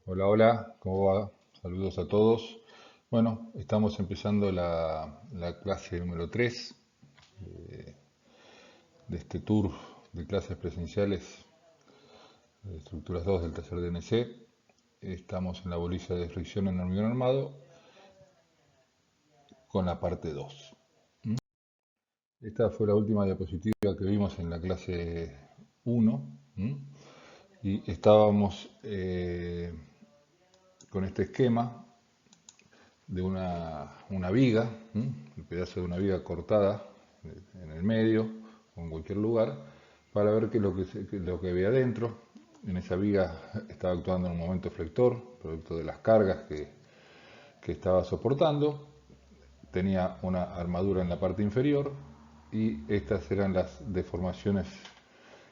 Hola, hola, ¿cómo va? Saludos a todos. Bueno, estamos empezando la clase número 3 de este tour de clases presenciales de estructuras 2 del taller de NC. Estamos en la bolilla de fricción en hormigón armado con la parte 2. Esta fue la última diapositiva que vimos en la clase 1. Y estábamos con este esquema de una viga, un pedazo de una viga cortada en el medio o en cualquier lugar, para ver qué es lo que había adentro. En esa viga estaba actuando en un momento flector, producto de las cargas que estaba soportando. Tenía una armadura en la parte inferior y estas eran las deformaciones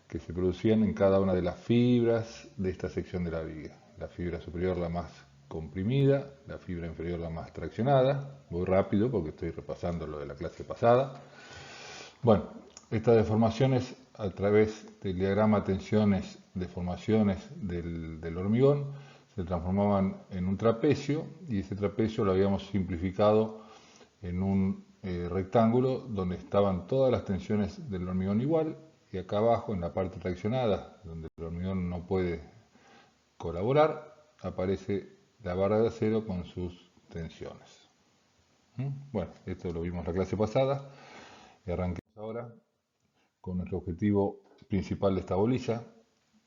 que se producían en cada una de las fibras de esta sección de la viga. La fibra superior la más comprimida, la fibra inferior la más traccionada. Voy rápido porque estoy repasando lo de la clase pasada. Bueno, estas deformaciones a través del diagrama tensiones, deformaciones del hormigón se transformaban en un trapecio y ese trapecio lo habíamos simplificado en un rectángulo donde estaban todas las tensiones del hormigón igual y acá abajo en la parte traccionada donde el hormigón no puede colaborar aparece la barra de acero con sus tensiones. Bueno, esto lo vimos la clase pasada y arranquemos ahora con nuestro objetivo principal de esta bolilla,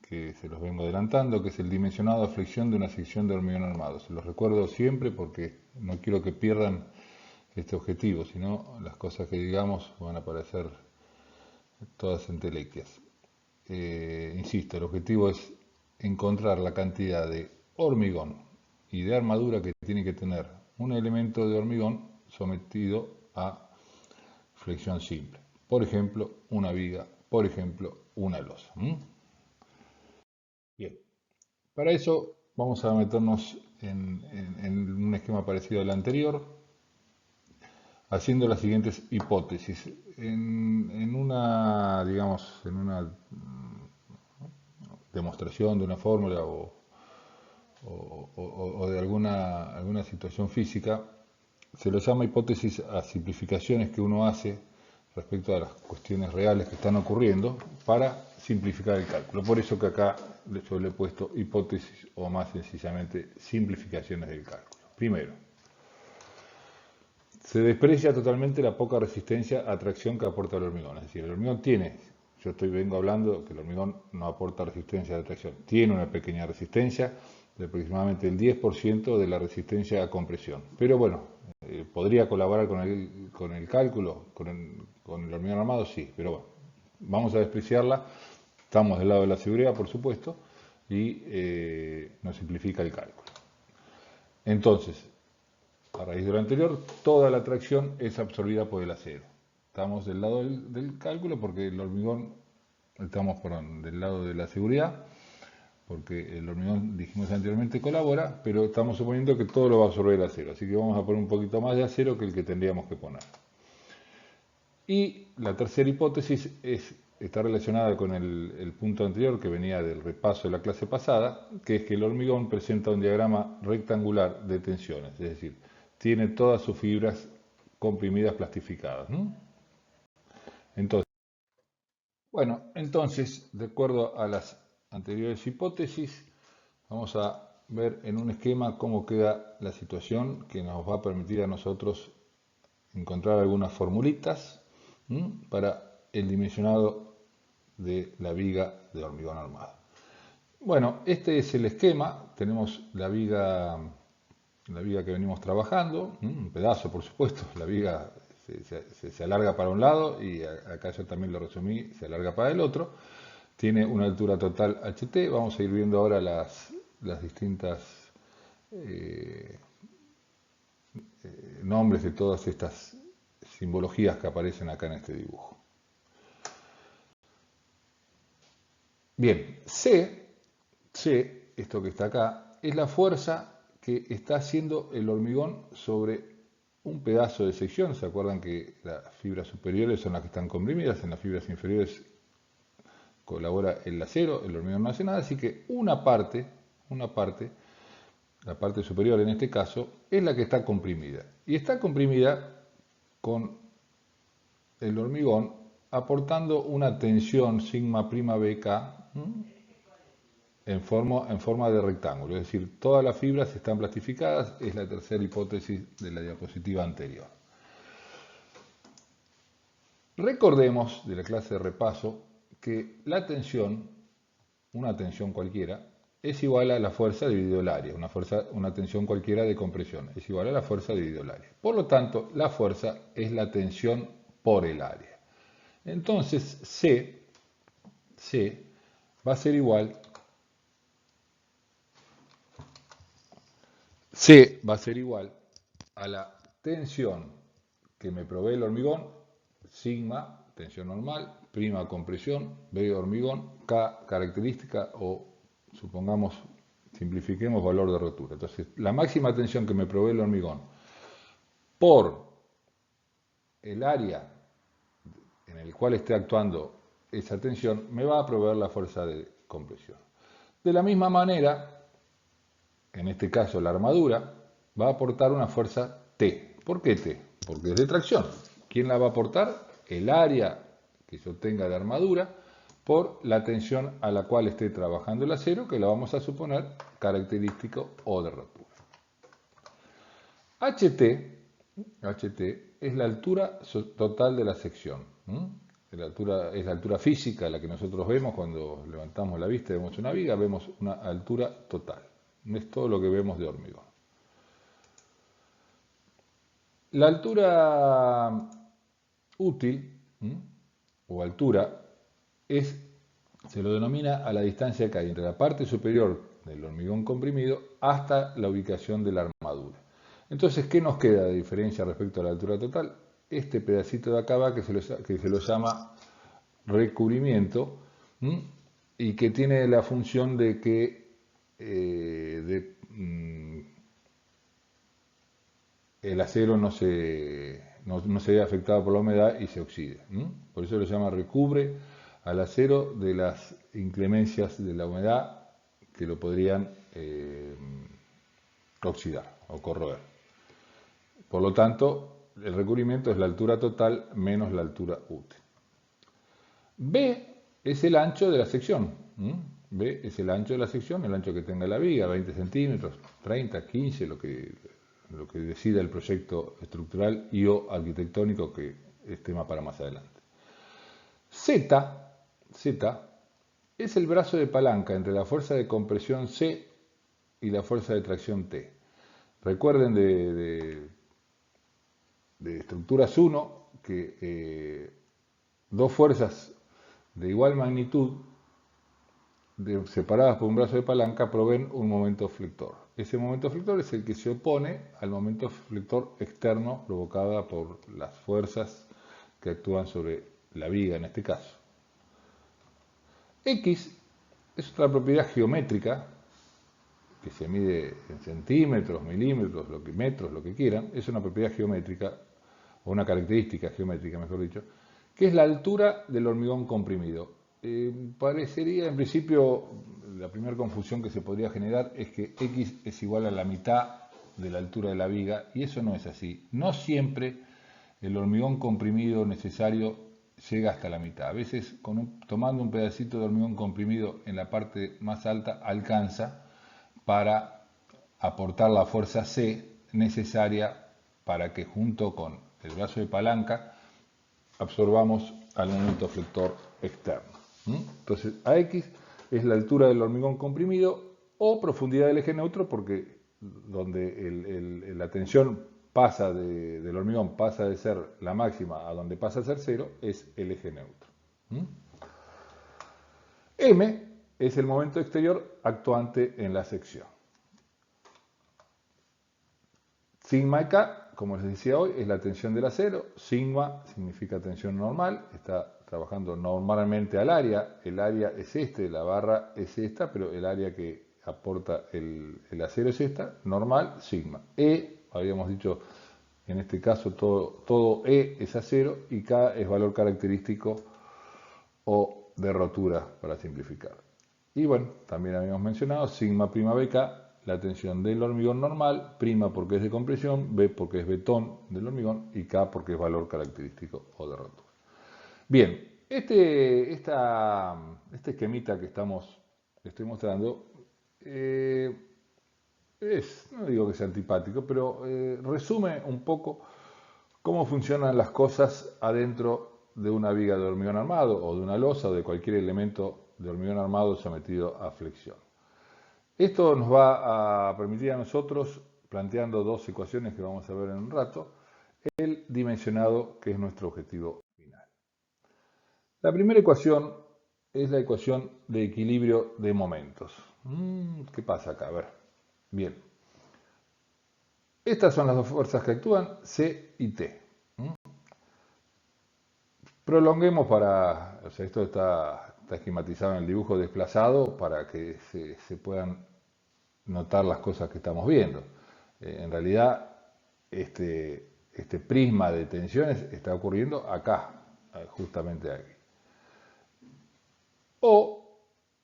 que se los vengo adelantando, que es el dimensionado de flexión de una sección de hormigón armado. Se los recuerdo siempre porque no quiero que pierdan este objetivo, sino las cosas que digamos van a parecer todas entelequias. Insisto, el objetivo es encontrar la cantidad de hormigón y de armadura que tiene que tener un elemento de hormigón sometido a flexión simple. Por ejemplo, una viga, por ejemplo, una losa. Bien, para eso vamos a meternos en un esquema parecido al anterior, haciendo las siguientes hipótesis. En una, digamos, en una demostración de una fórmula o de alguna situación física, se lo llama hipótesis a simplificaciones que uno hace respecto a las cuestiones reales que están ocurriendo para simplificar el cálculo. Por eso que acá yo le he puesto hipótesis o más sencillamente simplificaciones del cálculo. Primero, se desprecia totalmente la poca resistencia a tracción que aporta el hormigón. Es decir, el hormigón vengo hablando que el hormigón no aporta resistencia a tracción, tiene una pequeña resistencia de aproximadamente el 10% de la resistencia a compresión. Pero bueno, ¿podría colaborar con el cálculo, con el hormigón armado? Sí, pero bueno, vamos a despreciarla. Estamos del lado de la seguridad, por supuesto, y nos simplifica el cálculo. Entonces, a raíz de lo anterior, toda la tracción es absorbida por el acero. Estamos del lado del cálculo porque el hormigón, del lado de la seguridad, porque el hormigón, dijimos anteriormente, colabora, pero estamos suponiendo que todo lo va a absorber el acero. Así que vamos a poner un poquito más de acero que el que tendríamos que poner. Y la tercera hipótesis está relacionada con el punto anterior que venía del repaso de la clase pasada, que es que el hormigón presenta un diagrama rectangular de tensiones, es decir, tiene todas sus fibras comprimidas plastificadas. Entonces, entonces, de acuerdo a las anteriores hipótesis, vamos a ver en un esquema cómo queda la situación que nos va a permitir a nosotros encontrar algunas formulitas para el dimensionado de la viga de hormigón armado. Bueno, este es el esquema. Tenemos la viga que venimos trabajando, un pedazo por supuesto. La viga se alarga para un lado y acá yo también lo resumí, se alarga para el otro. Tiene una altura total HT. Vamos a ir viendo ahora las distintas nombres de todas estas simbologías que aparecen acá en este dibujo. Bien, C, esto que está acá, es la fuerza que está haciendo el hormigón sobre un pedazo de sección. ¿Se acuerdan que las fibras superiores son las que están comprimidas? En las fibras inferiores colabora el acero, el hormigón no hace nada, así que una parte la parte superior en este caso, es la que está comprimida. Y está comprimida con el hormigón aportando una tensión sigma prima BK en forma de rectángulo. Es decir, todas las fibras están plastificadas, es la tercera hipótesis de la diapositiva anterior. Recordemos de la clase de repaso que la tensión, una tensión cualquiera, es igual a la fuerza dividido el área. Una tensión cualquiera de compresión es igual a la fuerza dividido el área. Por lo tanto, la fuerza es la tensión por el área. Entonces, C va a ser igual, C va a ser igual a la tensión que me provee el hormigón, sigma, tensión normal, prima compresión, B hormigón, K característica o supongamos, simplifiquemos valor de rotura. Entonces, la máxima tensión que me provee el hormigón por el área en el cual esté actuando esa tensión me va a proveer la fuerza de compresión. De la misma manera, en este caso la armadura, va a aportar una fuerza T. ¿Por qué T? Porque es de tracción. ¿Quién la va a aportar? El área que yo tenga de armadura por la tensión a la cual esté trabajando el acero, que la vamos a suponer característico o de rotura. HT es la altura total de la sección. Es la altura física, la que nosotros vemos cuando levantamos la vista y vemos una viga, vemos una altura total. Es todo lo que vemos de hormigón. La altura útil o altura se lo denomina a la distancia que hay entre la parte superior del hormigón comprimido hasta la ubicación de la armadura. Entonces, ¿qué nos queda de diferencia respecto a la altura total? Este pedacito de acá va que se lo llama recubrimiento y que tiene la función de que el acero no se ve afectado por la humedad y se oxide. Por eso lo llama recubre al acero de las inclemencias de la humedad que lo podrían oxidar o corroer. Por lo tanto, el recubrimiento es la altura total menos la altura útil. B es el ancho de la sección. B es el ancho de la sección, el ancho que tenga la viga, 20 centímetros, 30, 15, lo que decida el proyecto estructural y o arquitectónico, que es tema para más adelante. Z es el brazo de palanca entre la fuerza de compresión C y la fuerza de tracción T. Recuerden de estructuras 1 que dos fuerzas de igual magnitud separadas por un brazo de palanca proveen un momento flector. Ese momento flector es el que se opone al momento flector externo provocada por las fuerzas que actúan sobre la viga en este caso. X es otra propiedad geométrica que se mide en centímetros, milímetros, metros, lo que quieran. Es una propiedad geométrica, o una característica geométrica, mejor dicho, que es la altura del hormigón comprimido. Parecería, en principio, la primera confusión que se podría generar es que X es igual a la mitad de la altura de la viga, y eso no es así. No siempre el hormigón comprimido necesario llega hasta la mitad. A veces, tomando un pedacito de hormigón comprimido en la parte más alta, alcanza para aportar la fuerza C necesaria para que junto con el brazo de palanca absorbamos al momento flector externo. Entonces, AX es la altura del hormigón comprimido o profundidad del eje neutro, porque donde la tensión del hormigón pasa de ser la máxima a donde pasa a ser cero, es el eje neutro. M es el momento exterior actuante en la sección. Sigma K, como les decía hoy, es la tensión del acero. Sigma significa tensión normal, está trabajando normalmente al área. El área es la barra es esta, pero el área que aporta el acero es esta, normal, sigma. E, habíamos dicho, en este caso todo E es acero y K es valor característico o de rotura, para simplificar. Y bueno, también habíamos mencionado sigma prima BK, la tensión del hormigón normal, prima porque es de compresión, B porque es betón del hormigón y K porque es valor característico o de rotura. Bien, este esquemita que estoy mostrando no digo que sea antipático, pero resume un poco cómo funcionan las cosas adentro de una viga de hormigón armado o de una losa o de cualquier elemento de hormigón armado sometido a flexión. Esto nos va a permitir a nosotros, planteando dos ecuaciones que vamos a ver en un rato, el dimensionado que es nuestro objetivo final. La primera ecuación es la ecuación de equilibrio de momentos. ¿Qué pasa acá? A ver. Bien. Estas son las dos fuerzas que actúan, C y T. Prolonguemos o sea, esto está esquematizado en el dibujo desplazado para que se puedan notar las cosas que estamos viendo. En realidad, este prisma de tensiones está ocurriendo acá, justamente aquí. O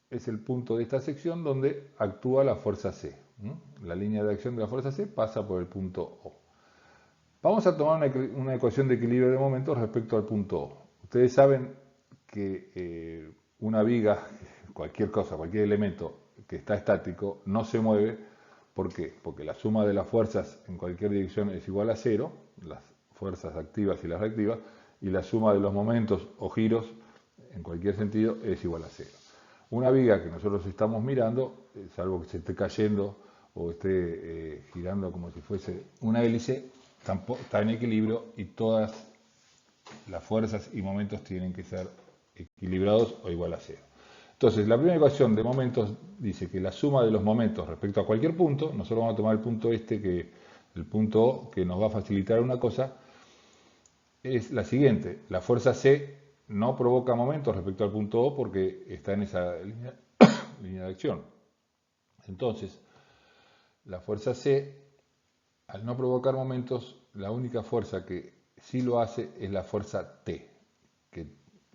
es el punto de esta sección donde actúa la fuerza C. La línea de acción de la fuerza C pasa por el punto O. Vamos a tomar una ecuación de equilibrio de momentos respecto al punto O. Ustedes saben que una viga, cualquier cosa, cualquier elemento que está estático, no se mueve. ¿Por qué? Porque la suma de las fuerzas en cualquier dirección es igual a cero, las fuerzas activas y las reactivas, y la suma de los momentos o giros en cualquier sentido es igual a cero. Una viga que nosotros estamos mirando, salvo que se esté cayendo o esté girando como si fuese una hélice, está en equilibrio y todas las fuerzas y momentos tienen que ser equilibrados o igual a cero. Entonces, la primera ecuación de momentos dice que la suma de los momentos respecto a cualquier punto, nosotros vamos a tomar el punto el punto O, que nos va a facilitar una cosa, es la siguiente. La fuerza C no provoca momentos respecto al punto O porque está en esa línea de acción. Entonces, la fuerza C, al no provocar momentos, la única fuerza que sí lo hace es la fuerza T, que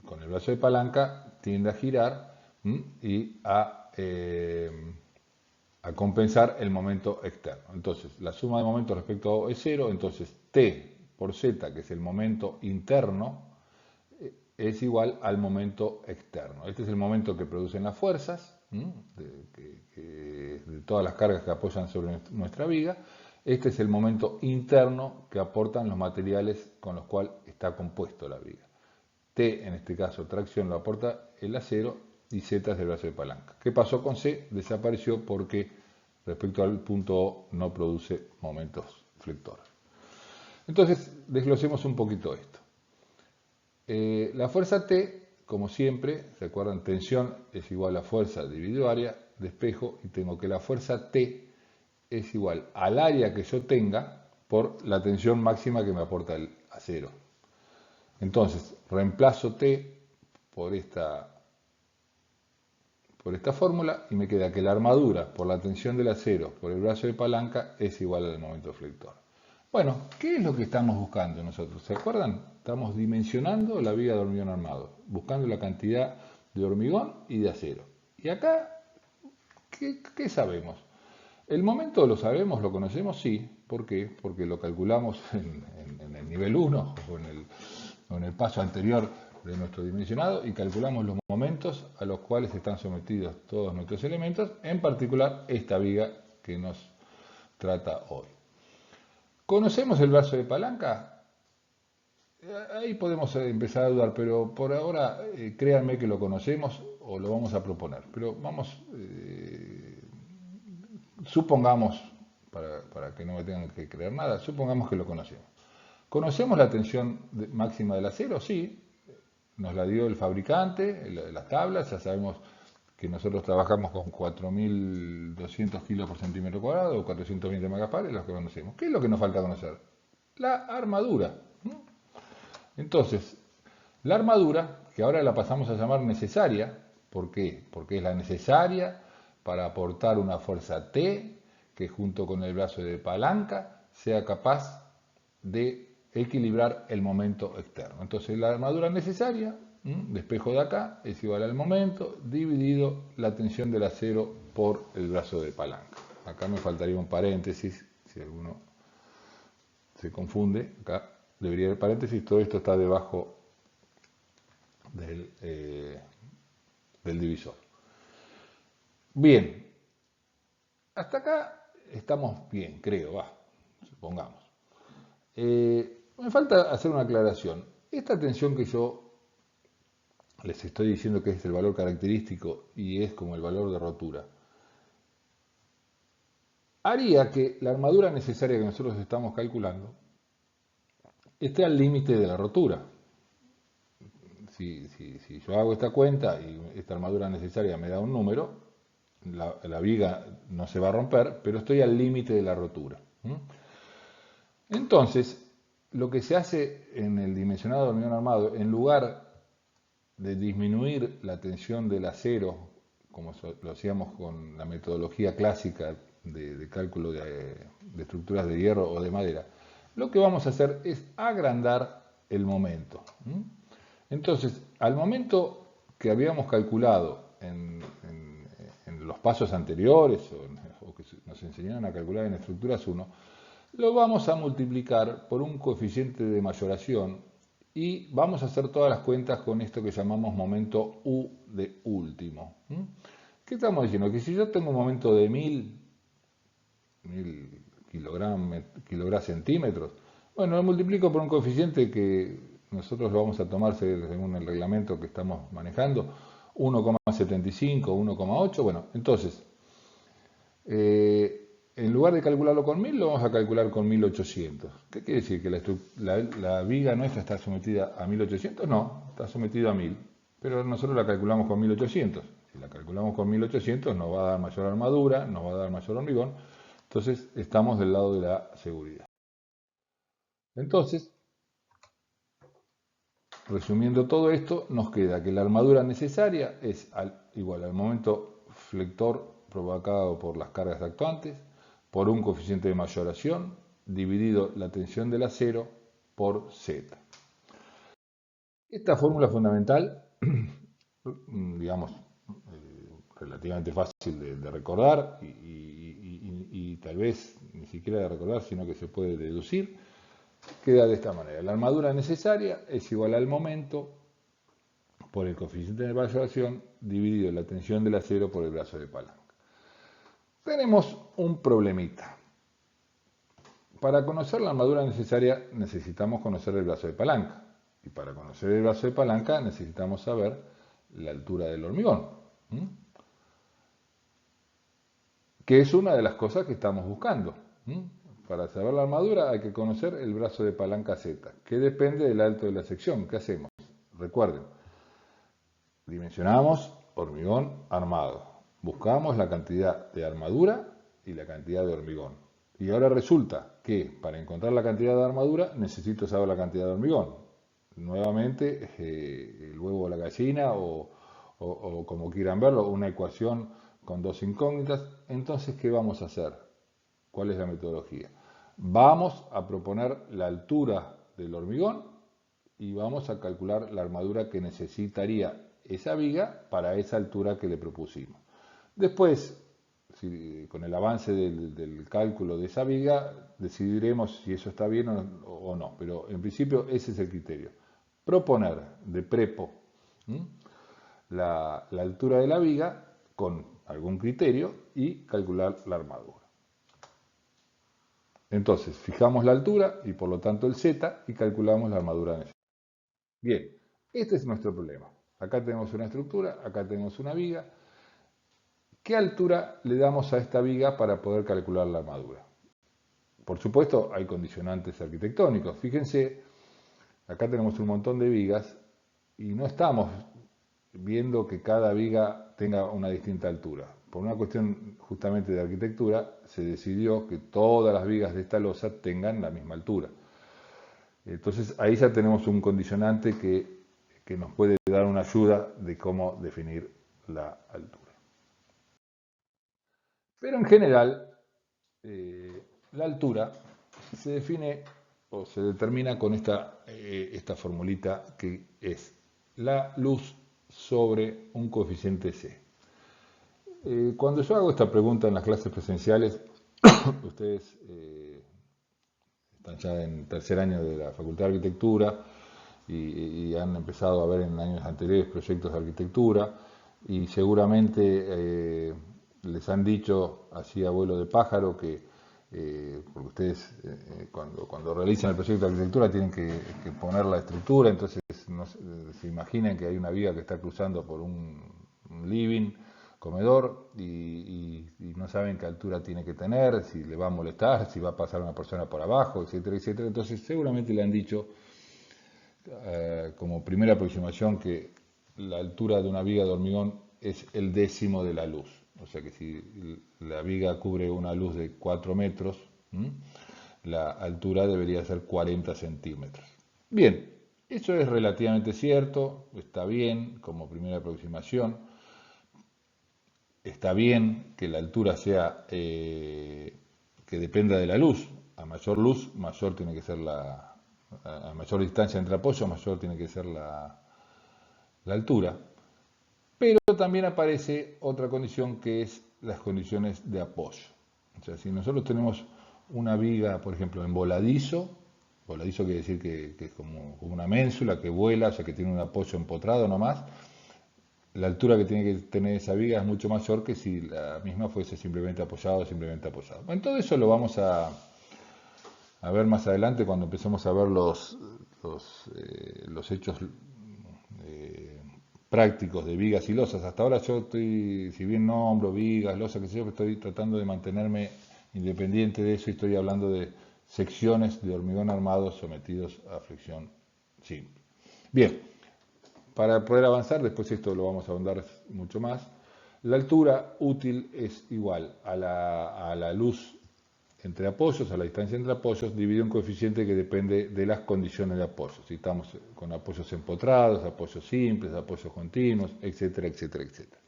con el brazo de palanca tiende a girar y a compensar el momento externo. Entonces, la suma de momentos respecto a O es cero, entonces T por Z, que es el momento interno, es igual al momento externo. Este es el momento que producen las fuerzas, de todas las cargas que apoyan sobre nuestra viga. Este es el momento interno que aportan los materiales con los cuales está compuesto la viga. T, en este caso tracción, lo aporta el acero y Z es el brazo de palanca. ¿Qué pasó con C? Desapareció porque respecto al punto O no produce momentos flectores. Entonces, desglosemos un poquito esto. La fuerza T, como siempre, recuerdan, tensión es igual a fuerza dividido área, despejo, y tengo que la fuerza T es igual al área que yo tenga por la tensión máxima que me aporta el acero. Entonces, reemplazo T por esta fórmula y me queda que la armadura por la tensión del acero por el brazo de palanca es igual al momento flector. Bueno, ¿qué es lo que estamos buscando nosotros? ¿Se acuerdan? Estamos dimensionando la viga de hormigón armado, buscando la cantidad de hormigón y de acero. Y acá, ¿qué sabemos? El momento lo sabemos, lo conocemos, sí. ¿Por qué? Porque lo calculamos en el nivel 1 o en el paso anterior de nuestro dimensionado y calculamos los momentos a los cuales están sometidos todos nuestros elementos, en particular esta viga que nos trata hoy. ¿Conocemos el brazo de palanca? Ahí podemos empezar a dudar, pero por ahora créanme que lo conocemos o lo vamos a proponer. Pero vamos, supongamos, para que no me tengan que creer nada, supongamos que lo conocemos. ¿Conocemos la tensión máxima del acero? Sí, nos la dio el fabricante, las tablas, ya sabemos que nosotros trabajamos con 4.200 kilos por centímetro cuadrado o 420 megapascales, los que conocemos. ¿Qué es lo que nos falta conocer? La armadura. Entonces, la armadura, que ahora la pasamos a llamar necesaria, ¿por qué? Porque es la necesaria para aportar una fuerza T que junto con el brazo de palanca sea capaz de equilibrar el momento externo. Entonces la armadura necesaria, despejo de acá, es igual al momento dividido la tensión del acero por el brazo de palanca. acá me faltaría un paréntesis, si alguno se confunde, acá debería haber paréntesis, todo esto está debajo del divisor. Bien, hasta acá estamos bien, creo, supongamos. Me falta hacer una aclaración. Esta tensión que yo les estoy diciendo que es el valor característico y es como el valor de rotura, haría que la armadura necesaria que nosotros estamos calculando esté al límite de la rotura. Si yo hago esta cuenta y esta armadura necesaria me da un número, la viga no se va a romper, pero estoy al límite de la rotura. Entonces, lo que se hace en el dimensionado de hormigón armado, en lugar de disminuir la tensión del acero, como lo hacíamos con la metodología clásica de cálculo de estructuras de hierro o de madera, lo que vamos a hacer es agrandar el momento. Entonces, al momento que habíamos calculado en los pasos anteriores o que nos enseñaron a calcular en estructuras 1, lo vamos a multiplicar por un coeficiente de mayoración y vamos a hacer todas las cuentas con esto que llamamos momento U de último. ¿Qué estamos diciendo? Que si yo tengo un momento de 1000 kilogramos centímetros, bueno, lo multiplico por un coeficiente que nosotros lo vamos a tomar según el reglamento que estamos manejando, 1,75, 1,8, bueno, entonces, en lugar de calcularlo con 1000, lo vamos a calcular con 1800. ¿Qué quiere decir? ¿Que la viga nuestra está sometida a 1800? No, está sometida a 1000, pero nosotros la calculamos con 1800. Si la calculamos con 1800 nos va a dar mayor armadura, nos va a dar mayor hormigón, entonces estamos del lado de la seguridad. Entonces, resumiendo todo esto, nos queda que la armadura necesaria es igual al momento flector provocado por las cargas actuantes, por un coeficiente de mayoración, dividido la tensión del acero por Z. Esta fórmula fundamental, digamos, relativamente fácil de recordar y tal vez ni siquiera de recordar, sino que se puede deducir, queda de esta manera. La armadura necesaria es igual al momento por el coeficiente de mayoración dividido la tensión del acero por el brazo de palanca. Tenemos un problemita. Para conocer la armadura necesaria necesitamos conocer el brazo de palanca. Y para conocer el brazo de palanca necesitamos saber la altura del hormigón. Que es una de las cosas que estamos buscando. Para saber la armadura hay que conocer el brazo de palanca Z, que depende del alto de la sección. ¿Qué hacemos? Recuerden, dimensionamos hormigón armado. Buscamos la cantidad de armadura y la cantidad de hormigón. Y ahora resulta que para encontrar la cantidad de armadura necesito saber la cantidad de hormigón. Nuevamente, el huevo o la gallina o como quieran verlo, una ecuación con dos incógnitas. Entonces, ¿qué vamos a hacer? ¿Cuál es la metodología? Vamos a proponer la altura del hormigón y vamos a calcular la armadura que necesitaría esa viga para esa altura que le propusimos. Después, con el avance del cálculo de esa viga, decidiremos si eso está bien o no, pero en principio ese es el criterio. Proponer de prepo la altura de la viga con algún criterio y calcular la armadura. Entonces, fijamos la altura y por lo tanto el Z y calculamos la armadura necesaria. Bien, este es nuestro problema. Acá tenemos una estructura, acá tenemos una viga. ¿Qué altura le damos a esta viga para poder calcular la armadura? Por supuesto, hay condicionantes arquitectónicos. Fíjense, acá tenemos un montón de vigas y no estamos viendo que cada viga tenga una distinta altura. Por una cuestión justamente de arquitectura, se decidió que todas las vigas de esta losa tengan la misma altura. Entonces ahí ya tenemos un condicionante que nos puede dar una ayuda de cómo definir la altura. Pero en general, la altura se define o se determina con esta formulita que es la luz sobre un coeficiente C. Cuando yo hago esta pregunta en las clases presenciales, ustedes están ya en tercer año de la Facultad de Arquitectura y han empezado a ver en años anteriores proyectos de arquitectura y seguramente les han dicho así a vuelo de pájaro que porque ustedes cuando realizan el proyecto de arquitectura tienen que poner la estructura, entonces no se imaginen que hay una viga que está cruzando por un living, comedor, y no saben qué altura tiene que tener, si le va a molestar, si va a pasar una persona por abajo, etcétera, etcétera. Entonces seguramente le han dicho como primera aproximación que la altura de una viga de hormigón es el décimo de la luz. O sea que si la viga cubre una luz de 4 metros, la altura debería ser 40 centímetros. Bien, eso es relativamente cierto, está bien como primera aproximación. Está bien que la altura sea que dependa de la luz. A mayor luz, mayor tiene que ser a mayor distancia entre apoyos, mayor tiene que ser la altura. Pero también aparece otra condición que es las condiciones de apoyo. O sea, si nosotros tenemos una viga, por ejemplo, en voladizo quiere decir que es como una ménsula que vuela, o sea que tiene un apoyo empotrado nomás, la altura que tiene que tener esa viga es mucho mayor que si la misma fuese simplemente apoyada o simplemente apoyada. Bueno, todo eso lo vamos a ver más adelante cuando empecemos a ver los hechos prácticos de vigas y losas. Hasta ahora yo estoy, si bien nombro vigas, losas, qué sé yo, estoy tratando de mantenerme independiente de eso y estoy hablando de secciones de hormigón armado sometidos a fricción simple. Bien, para poder avanzar, después esto lo vamos a ahondar mucho más, la altura útil es igual a la luz entre apoyos, a la distancia entre apoyos, dividido en coeficiente que depende de las condiciones de apoyo. Si estamos con apoyos empotrados, apoyos simples, apoyos continuos, etcétera, etcétera, etcétera.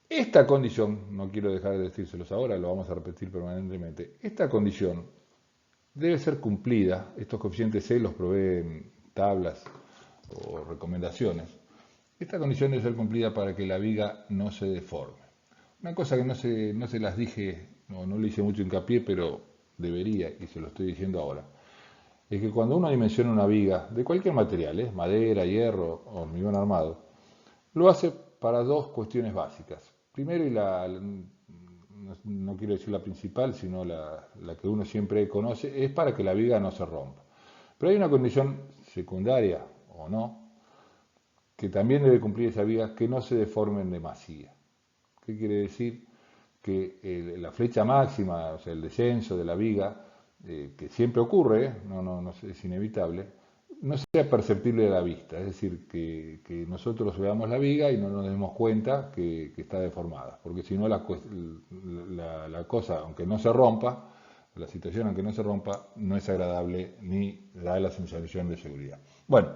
Esta condición, no quiero dejar de decírselos ahora, lo vamos a repetir permanentemente, esta condición debe ser cumplida, estos coeficientes C los proveen tablas o recomendaciones, esta condición debe ser cumplida para que la viga no se deforme. Una cosa que no se las dije, no le hice mucho hincapié, pero debería, y se lo estoy diciendo ahora, es que cuando uno dimensiona una viga de cualquier material, madera, hierro, hormigón armado, lo hace para dos cuestiones básicas. Primero, no quiero decir la principal, sino la que uno siempre conoce, es para que la viga no se rompa. Pero hay una condición secundaria, o no, que también debe cumplir esa viga, que no se deforme en demasía. ¿Qué quiere decir? Que la flecha máxima, o sea, el descenso de la viga, que siempre ocurre, es inevitable, no sea perceptible a la vista, es decir, que nosotros veamos la viga y no nos demos cuenta que está deformada, porque si no la cosa, aunque no se rompa, la situación aunque no se rompa, no es agradable ni da la sensación de seguridad. Bueno,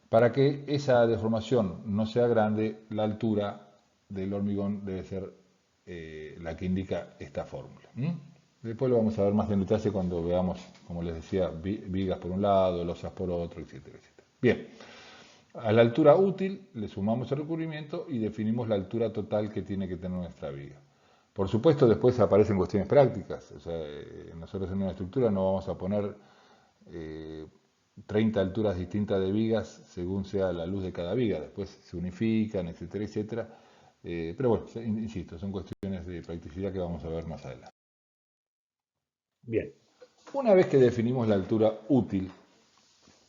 para que esa deformación no sea grande, la altura del hormigón debe ser la que indica esta fórmula. Después lo vamos a ver más en detalle cuando veamos, como les decía, vigas por un lado, losas por otro, etcétera, etcétera. Bien, a la altura útil le sumamos el recubrimiento y definimos la altura total que tiene que tener nuestra viga. Por supuesto, después aparecen cuestiones prácticas. O sea, nosotros en una estructura no vamos a poner 30 alturas distintas de vigas según sea la luz de cada viga. Después se unifican, etcétera, etcétera. Pero bueno, insisto, son cuestiones de practicidad que vamos a ver más adelante. Bien, una vez que definimos la altura útil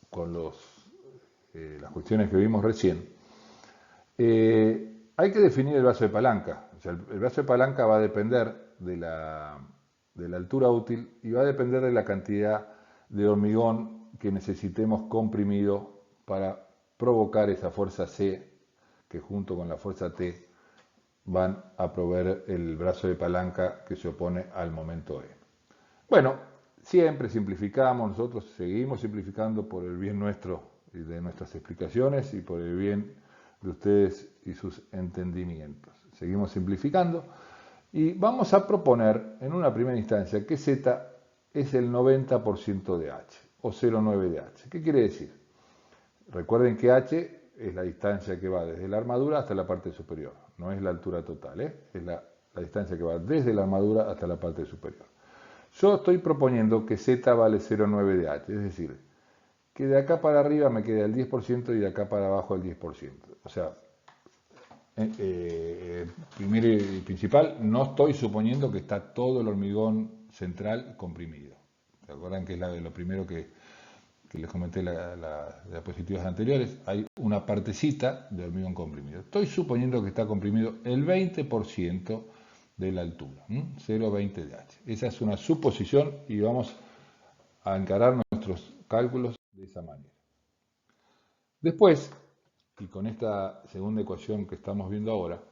con las cuestiones que vimos recién, hay que definir el brazo de palanca. O sea, el brazo de palanca va a depender de la altura útil y va a depender de la cantidad de hormigón que necesitemos comprimido para provocar esa fuerza C que junto con la fuerza T van a proveer el brazo de palanca que se opone al momento E. Bueno, siempre simplificamos, nosotros seguimos simplificando por el bien nuestro y de nuestras explicaciones y por el bien de ustedes y sus entendimientos. Seguimos simplificando y vamos a proponer en una primera instancia que Z es el 90% de H o 0,9 de H. ¿Qué quiere decir? Recuerden que H es la distancia que va desde la armadura hasta la parte superior. no es la altura total, es la distancia que va desde la armadura hasta la parte superior. Yo estoy proponiendo que Z vale 0,9 de H, es decir, que de acá para arriba me quede el 10% y de acá para abajo el 10%. O sea, primero y principal, no estoy suponiendo que está todo el hormigón central comprimido. ¿Se acuerdan que es lo primero que les comenté en las diapositivas anteriores? Hay una partecita de hormigón comprimido. Estoy suponiendo que está comprimido el 20% de la altura, 0,20 de H. Esa es una suposición y vamos a encarar nuestros cálculos de esa manera. Después, y con esta segunda ecuación que estamos viendo ahora,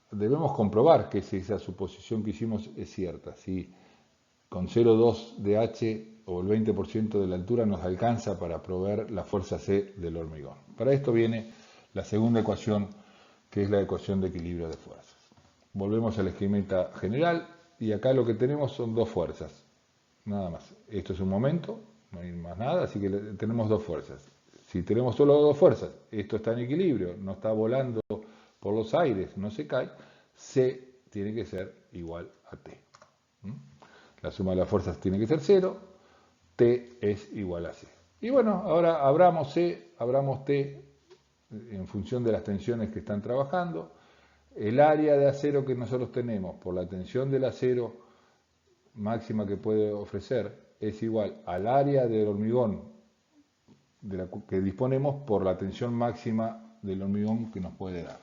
debemos comprobar que si esa suposición que hicimos es cierta, si con 0,2 de H o el 20% de la altura nos alcanza para proveer la fuerza C del hormigón. Para esto viene la segunda ecuación, que es la ecuación de equilibrio de fuerzas. Volvemos al esquemita general y acá lo que tenemos son dos fuerzas, nada más. Esto es un momento, no hay más nada, así que tenemos dos fuerzas. Si tenemos solo dos fuerzas, esto está en equilibrio, no está volando por los aires, no se cae, C tiene que ser igual a T. La suma de las fuerzas tiene que ser 0, T es igual a C. Y bueno, ahora abramos C, abramos T en función de las tensiones que están trabajando. El área de acero que nosotros tenemos por la tensión del acero máxima que puede ofrecer es igual al área del hormigón que disponemos por la tensión máxima del hormigón que nos puede dar.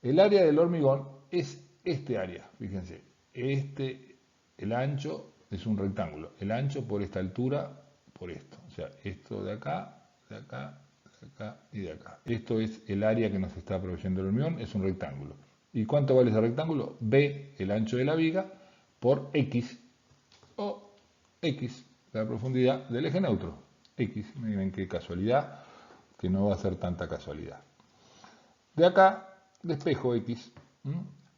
El área del hormigón es este área, fíjense, el ancho es un rectángulo, el ancho por esta altura, por esto, o sea, esto de acá, de acá, de acá y de acá. Esto es el área que nos está proveyendo el hormigón, es un rectángulo. ¿Y cuánto vale ese rectángulo? B, el ancho de la viga, por X, o X, la profundidad del eje neutro. X, miren qué casualidad, que no va a ser tanta casualidad. De acá, despejo X,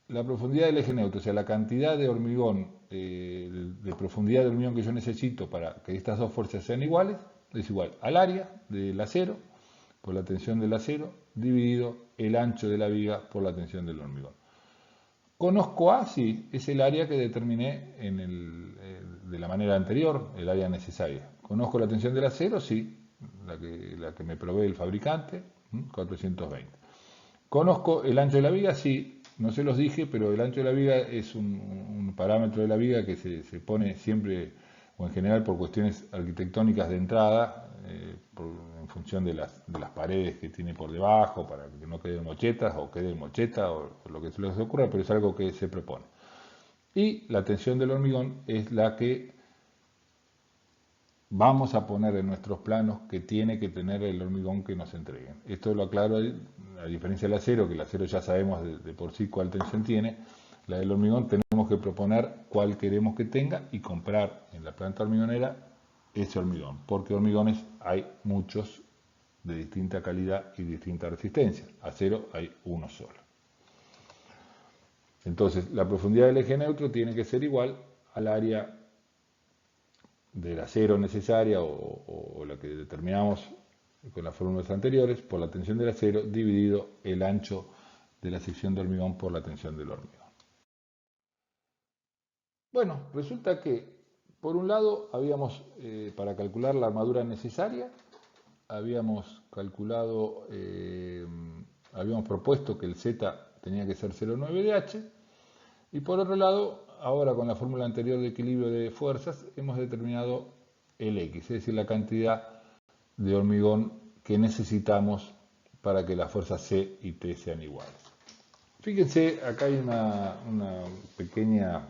la profundidad del eje neutro, o sea, la cantidad de hormigón, de profundidad de hormigón que yo necesito para que estas dos fuerzas sean iguales, es igual al área del acero, por la tensión del acero, dividido el ancho de la viga por la tensión del hormigón. Conozco A, sí, es el área que determiné de la manera anterior, el área necesaria. Conozco la tensión del acero, sí, la que me provee el fabricante, 420. Conozco el ancho de la viga, sí, no se los dije, pero el ancho de la viga es un parámetro de la viga que se pone siempre, o en general por cuestiones arquitectónicas de entrada, en función de las paredes que tiene por debajo, para que no queden mochetas, o quede mocheta, o lo que se les ocurra, pero es algo que se propone. Y la tensión del hormigón es la que vamos a poner en nuestros planos que tiene que tener el hormigón que nos entreguen. Esto lo aclaro, a diferencia del acero, que el acero ya sabemos de por sí cuál tensión tiene, la del hormigón tenemos que proponer cuál queremos que tenga y comprar en la planta hormigonera ese hormigón, porque hormigones hay muchos de distinta calidad y distinta resistencia. Acero hay uno solo. Entonces, la profundidad del eje neutro tiene que ser igual al área del acero necesaria o la que determinamos con las fórmulas anteriores por la tensión del acero dividido el ancho de la sección de hormigón por la tensión del hormigón. Bueno, resulta que por un lado habíamos, para calcular la armadura necesaria, habíamos calculado, habíamos propuesto que el Z tenía que ser 0,9 de H, y por otro lado, ahora con la fórmula anterior de equilibrio de fuerzas, hemos determinado el X, es decir, la cantidad de hormigón que necesitamos para que las fuerzas C y T sean iguales. Fíjense, acá hay una pequeña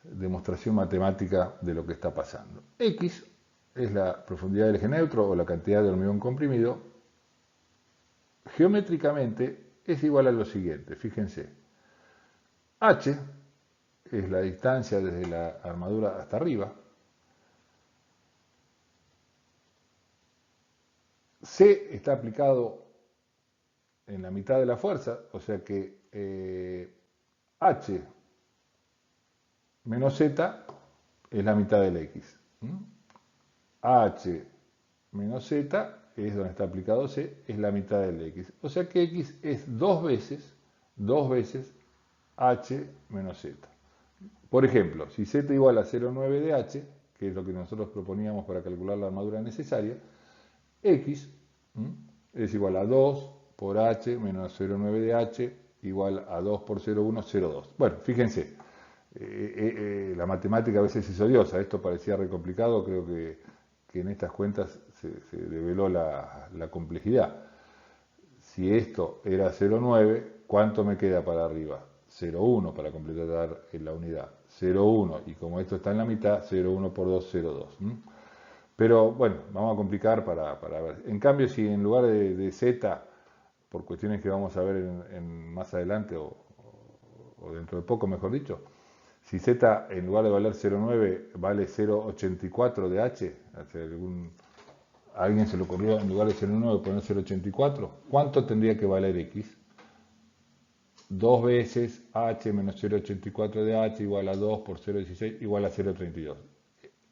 demostración matemática de lo que está pasando. X es la profundidad del eje neutro o la cantidad de hormigón comprimido. Geométricamente es igual a lo siguiente, fíjense. H es la distancia desde la armadura hasta arriba. C está aplicado en la mitad de la fuerza, o sea que H menos Z es la mitad del X. H menos Z es donde está aplicado C, es la mitad del X. O sea que X es dos veces H menos Z. Por ejemplo, si Z igual a 0,9 de H, que es lo que nosotros proponíamos para calcular la armadura necesaria, X es igual a 2 por H menos 0,9 de H igual a 2 por 0,1, 0,2. Bueno, fíjense, la matemática a veces es odiosa, esto parecía re complicado, creo que en estas cuentas se develó la complejidad. Si esto era 0,9, ¿cuánto me queda para arriba? 0,1 para completar la unidad. 0,1 y como esto está en la mitad, 0,1 por 2, 0,2. Pero bueno, vamos a complicar para ver. En cambio, si en lugar de Z, por cuestiones que vamos a ver más adelante o dentro de poco, mejor dicho, si Z en lugar de valer 0,9 vale 0,84 de H, ¿a alguien se le ocurrió en lugar de 0,9 poner 0,84? ¿Cuánto tendría que valer X? 2 veces H menos 0,84 de H igual a 2 por 0,16 igual a 0,32.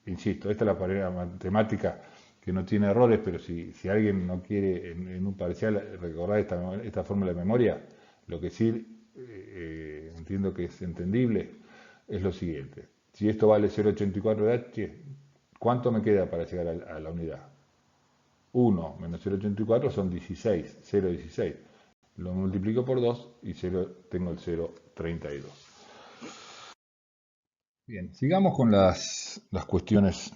Insisto, esta es la pared matemática que no tiene errores, pero si alguien no quiere en un parcial recordar esta fórmula de memoria, lo que sí entiendo que es entendible es lo siguiente. Si esto vale 0,84 de H, ¿cuánto me queda para llegar a la unidad? 1 menos 0,84 son 16, 0,16. Lo multiplico por 2 y tengo el 0,32. Bien, sigamos con las cuestiones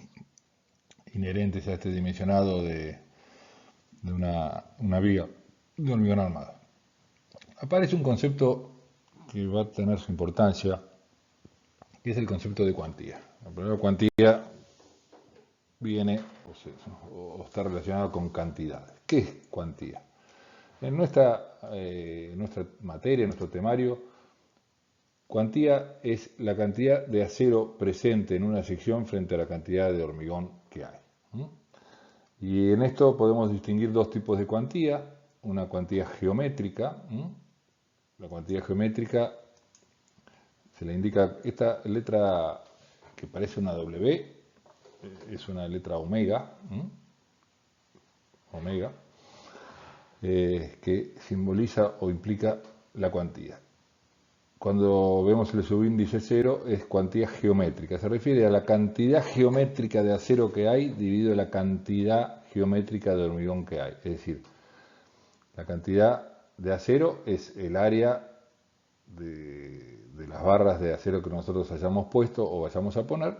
inherentes a este dimensionado de una viga de hormigón armado. Aparece un concepto que va a tener su importancia, que es el concepto de cuantía. La palabra cuantía viene o está relacionado con cantidades. ¿Qué es cuantía? En nuestra materia, en nuestro temario, cuantía es la cantidad de acero presente en una sección frente a la cantidad de hormigón que hay. Y en esto podemos distinguir dos tipos de cuantía. Una cuantía geométrica. La cuantía geométrica se le indica esta letra que parece una W, es una letra omega, omega, que simboliza o implica la cuantía. Cuando vemos el subíndice 0 es cuantía geométrica, se refiere a la cantidad geométrica de acero que hay dividido la cantidad geométrica de hormigón que hay. Es decir, la cantidad de acero es el área de las barras de acero que nosotros hayamos puesto o vayamos a poner,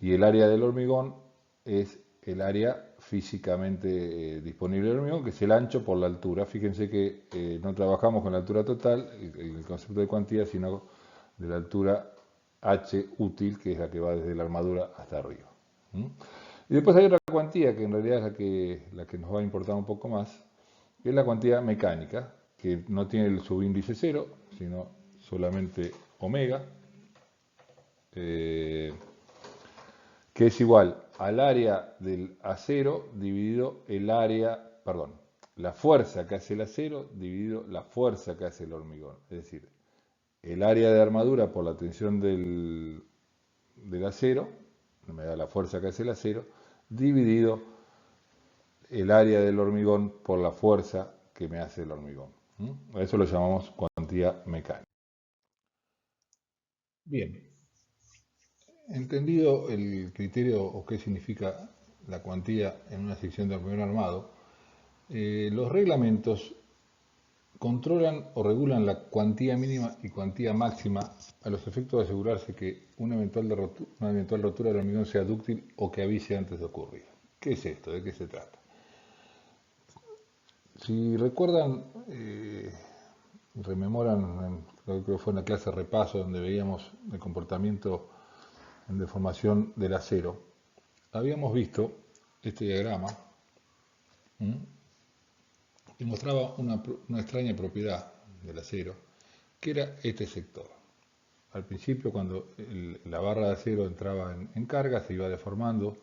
y el área del hormigón es el área físicamente disponible del hormigón, que es el ancho por la altura. Fíjense que no trabajamos con la altura total, el concepto de cuantía, sino de la altura H útil, que es la que va desde la armadura hasta arriba. Y después hay otra cuantía, que en realidad es la que nos va a importar un poco más, que es la cuantía mecánica, que no tiene el subíndice 0, sino solamente omega, que es igual al área del acero dividido la fuerza que hace el acero dividido la fuerza que hace el hormigón. Es decir, el área de armadura por la tensión del acero, me da la fuerza que hace el acero, dividido el área del hormigón por la fuerza que me hace el hormigón. A eso lo llamamos cuantía mecánica. Bien, entendido el criterio o qué significa la cuantía en una sección de hormigón armado, los reglamentos controlan o regulan la cuantía mínima y cuantía máxima a los efectos de asegurarse que una eventual rotura del hormigón sea dúctil o que avise antes de ocurrir. ¿Qué es esto? ¿De qué se trata? Si recuerdan, rememoran, creo que fue en la clase repaso donde veíamos el comportamiento en deformación del acero, habíamos visto este diagrama que mostraba una extraña propiedad del acero, que era este sector. Al principio, cuando la barra de acero entraba en carga, se iba deformando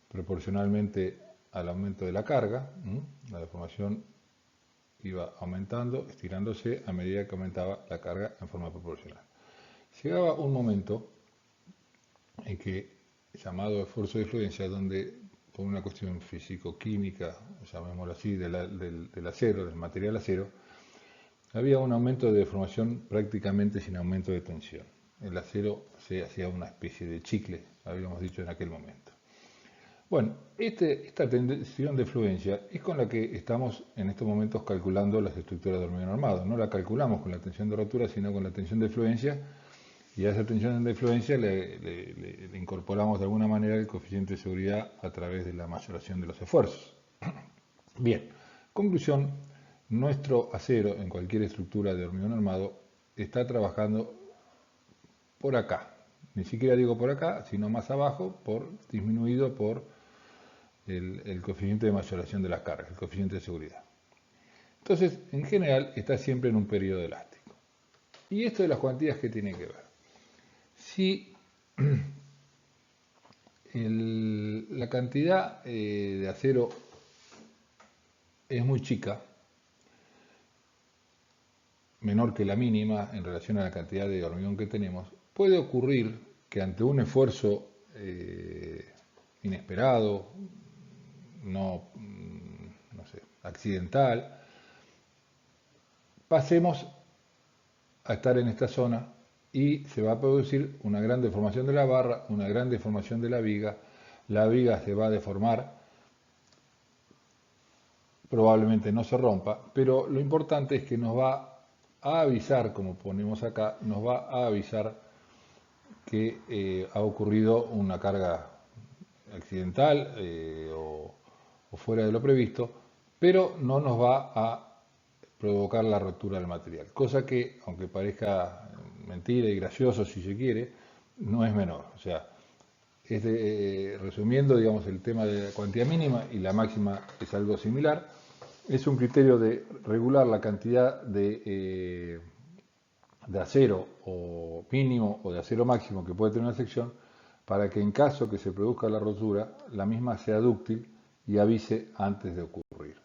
proporcionalmente al aumento de la carga. La deformación iba aumentando, estirándose a medida que aumentaba la carga en forma proporcional. Llegaba un momento en que, llamado esfuerzo de influencia, donde por una cuestión físico-química, llamémoslo así, del acero, del material acero, había un aumento de deformación prácticamente sin aumento de tensión. El acero se hacía una especie de chicle, habíamos dicho en aquel momento. Bueno, esta tensión de fluencia es con la que estamos en estos momentos calculando las estructuras de hormigón armado. No la calculamos con la tensión de rotura, sino con la tensión de fluencia, y a esa tensión de fluencia le incorporamos de alguna manera el coeficiente de seguridad a través de la mayoración de los esfuerzos. Bien, conclusión, nuestro acero en cualquier estructura de hormigón armado está trabajando por acá. Ni siquiera digo por acá, sino más abajo, disminuido por el coeficiente de mayoración de las cargas, el coeficiente de seguridad. Entonces, en general, está siempre en un periodo elástico. Y esto de las cuantías, ¿qué tiene que ver? Si la cantidad de acero es muy chica, menor que la mínima en relación a la cantidad de hormigón que tenemos, puede ocurrir que ante un esfuerzo inesperado, no sé, accidental, pasemos a estar en esta zona y se va a producir una gran deformación de la barra, una gran deformación de la viga se va a deformar, probablemente no se rompa, pero lo importante es que nos va a avisar, como ponemos acá, nos va a avisar que ha ocurrido una carga accidental o fuera de lo previsto, pero no nos va a provocar la rotura del material, cosa que, aunque parezca mentira y gracioso si se quiere, no es menor. O sea, resumiendo, digamos, el tema de la cuantía mínima y la máxima es algo similar. Es un criterio de regular la cantidad de acero o mínimo o de acero máximo que puede tener una sección para que en caso que se produzca la rotura, la misma sea dúctil y avise antes de ocurrir.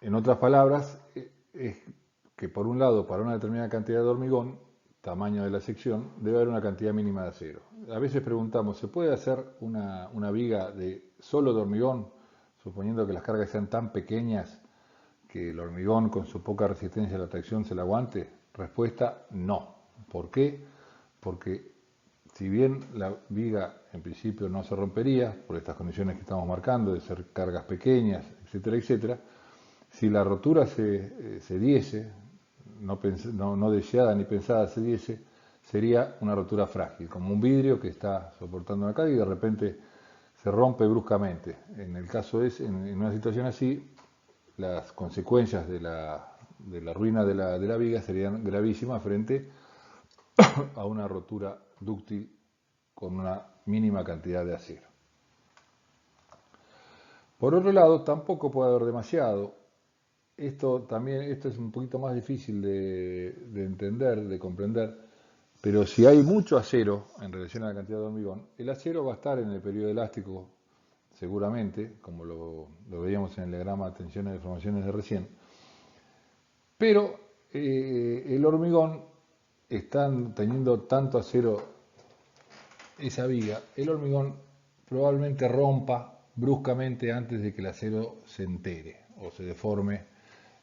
En otras palabras, es que por un lado, para una determinada cantidad de hormigón, tamaño de la sección, debe haber una cantidad mínima de acero. A veces preguntamos, ¿se puede hacer una viga solo de hormigón, suponiendo que las cargas sean tan pequeñas que el hormigón con su poca resistencia a la tracción se la aguante? Respuesta, no. ¿Por qué? Porque si bien la viga en principio no se rompería por estas condiciones que estamos marcando, de ser cargas pequeñas, etcétera, etcétera, si la rotura se diese, no deseada ni pensada se diese, sería una rotura frágil, como un vidrio que está soportando una carga y de repente se rompe bruscamente. En el caso en una situación así, las consecuencias de la ruina de la viga serían gravísimas frente a una rotura dúctil con una mínima cantidad de acero. Por otro lado, tampoco puede haber demasiado. Esto es un poquito más difícil de entender, de comprender, pero si hay mucho acero en relación a la cantidad de hormigón, el acero va a estar en el periodo elástico seguramente, como lo veíamos en el diagrama de tensiones y deformaciones de recién, pero el hormigón, están teniendo tanto acero esa viga, el hormigón probablemente rompa bruscamente antes de que el acero se entere o se deforme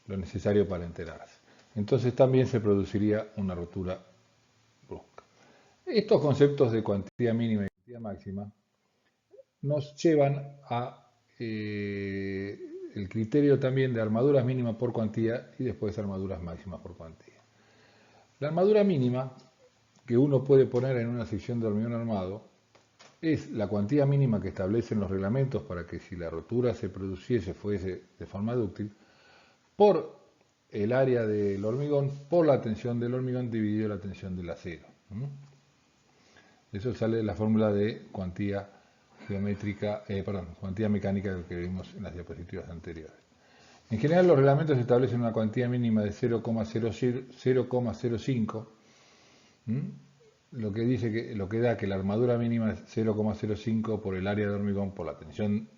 lo necesario para enterarse. Entonces también se produciría una rotura brusca. Estos conceptos de cuantía mínima y cuantía máxima nos llevan a el criterio también de armaduras mínimas por cuantía y después armaduras máximas por cuantía. La armadura mínima que uno puede poner en una sección de hormigón armado es la cuantía mínima que establecen los reglamentos para que si la rotura se produciese fuese de forma dúctil por el área del hormigón por la tensión del hormigón dividido la tensión del acero. Eso sale de la fórmula de cuantía cuantía mecánica que vimos en las diapositivas anteriores. En general los reglamentos establecen una cuantía mínima de 0,05, lo que da que la armadura mínima es 0,05 por el área de hormigón por la tensión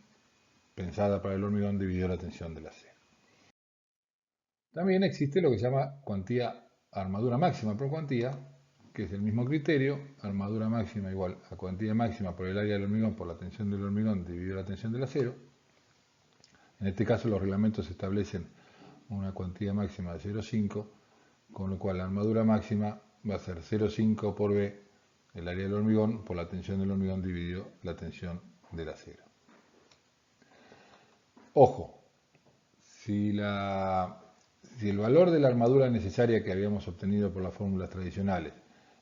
pensada para el hormigón dividido la tensión del acero. También existe lo que se llama cuantía armadura máxima por cuantía, que es el mismo criterio, armadura máxima igual a cuantía máxima por el área del hormigón por la tensión del hormigón dividido la tensión del acero. En este caso los reglamentos establecen una cuantía máxima de 0,5, con lo cual la armadura máxima va a ser 0,5 por B, el área del hormigón, por la tensión del hormigón dividido la tensión del acero. Ojo, si el valor de la armadura necesaria que habíamos obtenido por las fórmulas tradicionales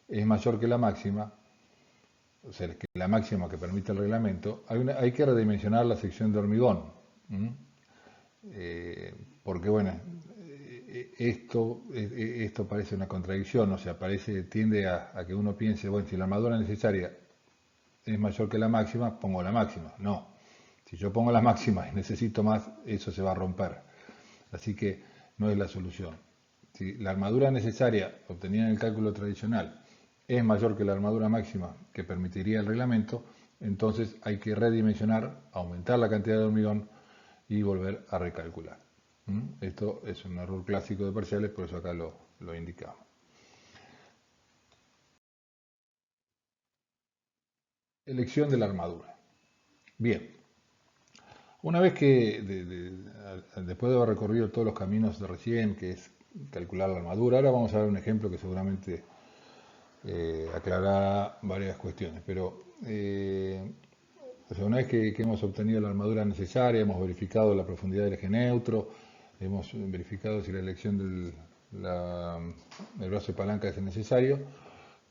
es mayor que la máxima, o sea, que la máxima que permite el reglamento, hay que redimensionar la sección de hormigón. Porque bueno, esto parece una contradicción, o sea, tiende a que uno piense, bueno, si la armadura necesaria es mayor que la máxima, pongo la máxima. No, si yo pongo la máxima y necesito más, eso se va a romper. Así que no es la solución. Si la armadura necesaria obtenida en el cálculo tradicional es mayor que la armadura máxima que permitiría el reglamento, entonces hay que redimensionar, aumentar la cantidad de hormigón y volver a recalcular. Esto es un error clásico de parciales, por eso acá lo indicamos. Elección de la armadura. Bien, una vez que, después de haber recorrido todos los caminos de recién, que es calcular la armadura, ahora vamos a ver un ejemplo que seguramente aclarará varias cuestiones, pero o sea, una vez que hemos obtenido la armadura necesaria, hemos verificado la profundidad del eje neutro, hemos verificado si la elección del brazo de palanca es necesario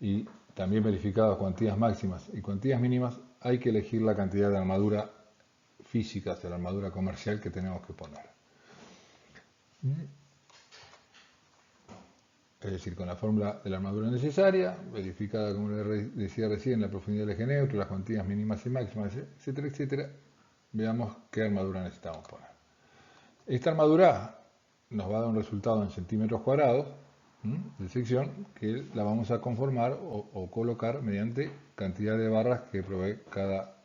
y también verificado cuantías máximas y cuantías mínimas, hay que elegir la cantidad de armadura física, o sea, la armadura comercial que tenemos que poner. Es decir, con la fórmula de la armadura necesaria, verificada, como les decía recién, la profundidad del eje neutro, las cuantías mínimas y máximas, etcétera, etcétera, veamos qué armadura necesitamos poner. Esta armadura nos va a dar un resultado en centímetros cuadrados de sección que la vamos a conformar o colocar mediante cantidad de barras que provee cada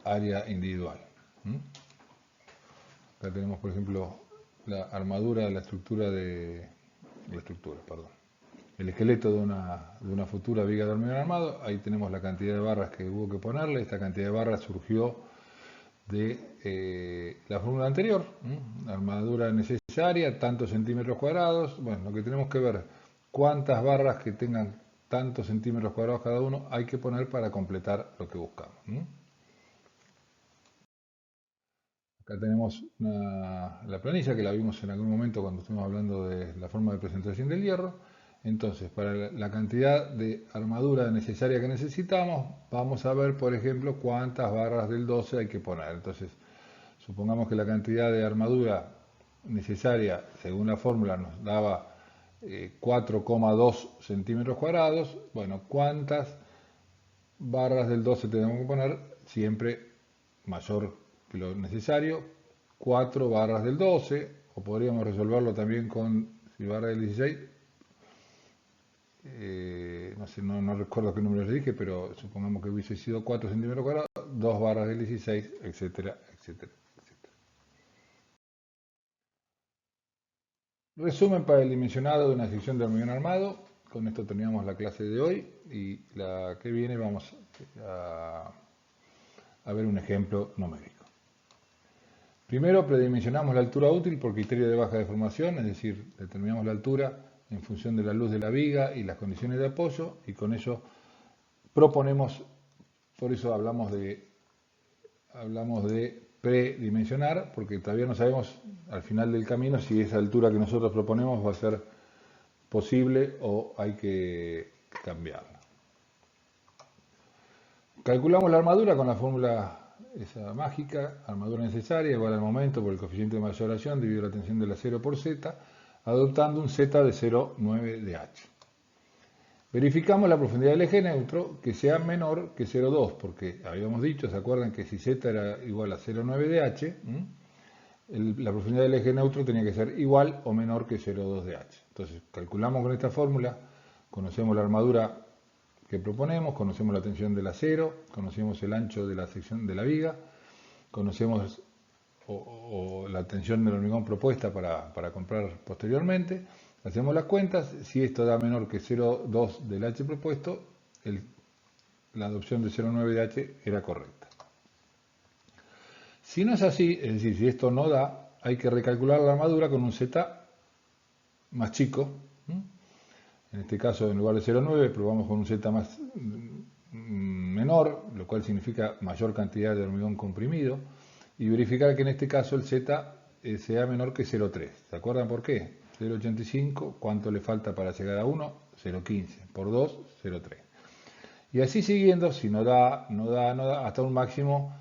área individual. Acá tenemos, por ejemplo, la armadura, el esqueleto de una futura viga de hormigón armado. Ahí tenemos la cantidad de barras que hubo que ponerle. Esta cantidad de barras surgió de la fórmula anterior. Armadura necesaria, tantos centímetros cuadrados. Bueno, lo que tenemos que ver, cuántas barras que tengan tantos centímetros cuadrados cada uno hay que poner para completar lo que buscamos. Acá tenemos la planilla que la vimos en algún momento cuando estuvimos hablando de la forma de presentación del hierro. Entonces, para la cantidad de armadura necesaria que necesitamos, vamos a ver, por ejemplo, cuántas barras del 12 hay que poner. Entonces, supongamos que la cantidad de armadura necesaria, según la fórmula, nos daba 4,2 centímetros cuadrados. Bueno, ¿cuántas barras del 12 tenemos que poner? Siempre mayor que lo necesario, 4 barras del 12, o podríamos resolverlo también con, si barra del 16, no sé, no recuerdo qué número le dije, pero supongamos que hubiese sido 4 centímetros cuadrados, 2 barras del 16, etcétera, etcétera, etcétera. Resumen para el dimensionado de una sección de hormigón armado. Con esto terminamos la clase de hoy y la que viene vamos a ver un ejemplo numérico. Primero predimensionamos la altura útil por criterio de baja deformación, es decir, determinamos la altura en función de la luz de la viga y las condiciones de apoyo, y con ello proponemos, por eso hablamos de predimensionar, porque todavía no sabemos al final del camino si esa altura que nosotros proponemos va a ser posible o hay que cambiarla. Calculamos la armadura con la fórmula esa mágica, armadura necesaria igual al momento por el coeficiente de mayoración dividido la tensión del acero por Z, adoptando un Z de 0,9 de H. Verificamos la profundidad del eje neutro que sea menor que 0,2, porque habíamos dicho, ¿se acuerdan que si Z era igual a 0,9 de H, la profundidad del eje neutro tenía que ser igual o menor que 0,2 de H? Entonces, calculamos con esta fórmula, conocemos la armadura que proponemos, conocemos la tensión del acero, conocemos el ancho de la sección de la viga, conocemos la tensión del hormigón propuesta para comprar posteriormente, Hacemos las cuentas, si esto da menor que 0,2 del H propuesto, la adopción de 0,9 de H era correcta. Si no es así, es decir, si esto no da, hay que recalcular la armadura con un Z más chico. En este caso, en lugar de 0,9, probamos con un Z más menor, lo cual significa mayor cantidad de hormigón comprimido, y verificar que en este caso el Z sea menor que 0,3. ¿Se acuerdan por qué? 0,85, ¿cuánto le falta para llegar a 1? 0,15. Por 2, 0,3. Y así siguiendo, si no da, hasta un máximo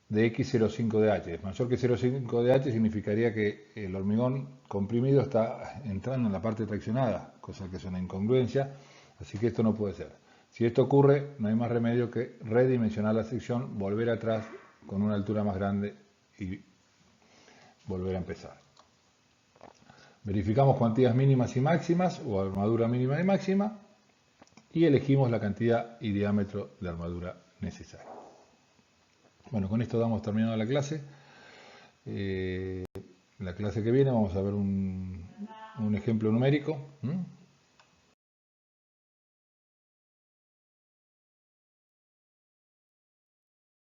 de X05 de H. Mayor que 0,5 de H significaría que el hormigón comprimido está entrando en la parte traccionada, cosa que es una incongruencia, así que esto no puede ser. Si esto ocurre, no hay más remedio que redimensionar la sección, volver atrás con una altura más grande y volver a empezar. Verificamos cuantías mínimas y máximas, o armadura mínima y máxima, y elegimos la cantidad y diámetro de armadura necesaria. Bueno, con esto damos terminada la clase. La clase que viene vamos a ver un ejemplo numérico.